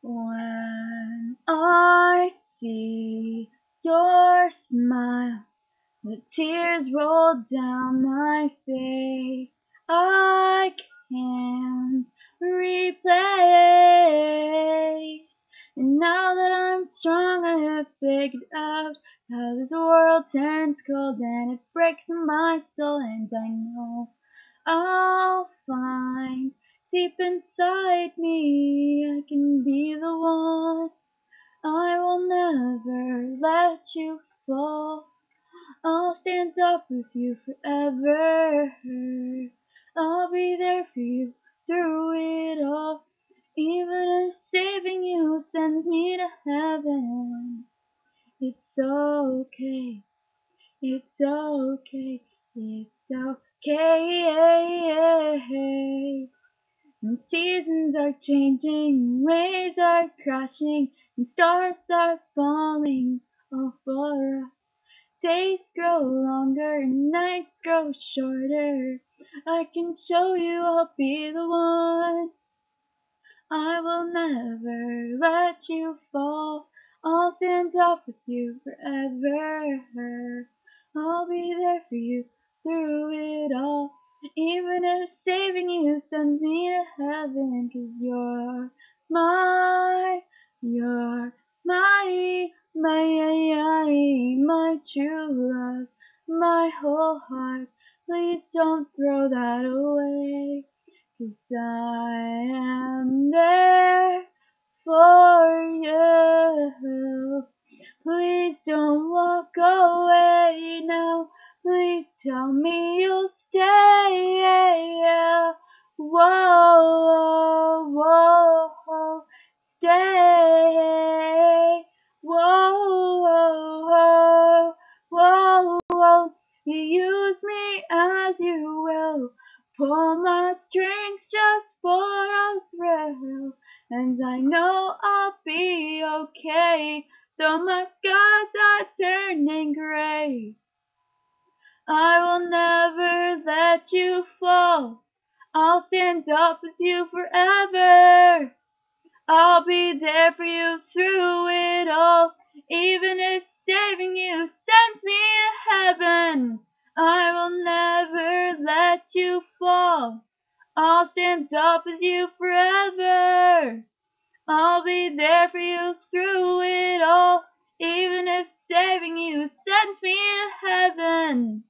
When I see your smile, the tears roll down my face. I can't replace. And now that I'm strong, I have figured out how this world turns cold and it breaks my soul. And I know I'll find deep inside me I can be the one. I will never let you fall. I'll stand up with you forever. I'll be there for you through it all. Even if saving you sends me to heaven. It's okay, it's okay, it's okay. And seasons are changing, waves are crashing, and stars are falling all for us. Days grow longer, nights grow shorter. I can show you I'll be the one. I will never let you fall. I'll stand up with you forever. I'll be there for you through it all. Even if saving you sends me to heaven, 'cause you're my true love, my whole heart. Please don't throw that away. 'Cause I am there for you. Please don't walk away now. Please tell me you'll stay. Whoa, whoa, whoa, stay. Whoa, whoa, whoa, whoa. You use me as you will. Pull my strings just for a thrill. And I know I'll be okay. Though my skies are turning gray, I will never let you fall. I'll stand up with you forever. I'll be there for you through it all. Even if saving you sends me to heaven, I will never let you fall. I'll stand up with you forever. I'll be there for you through it all, even if saving you sends me to heaven.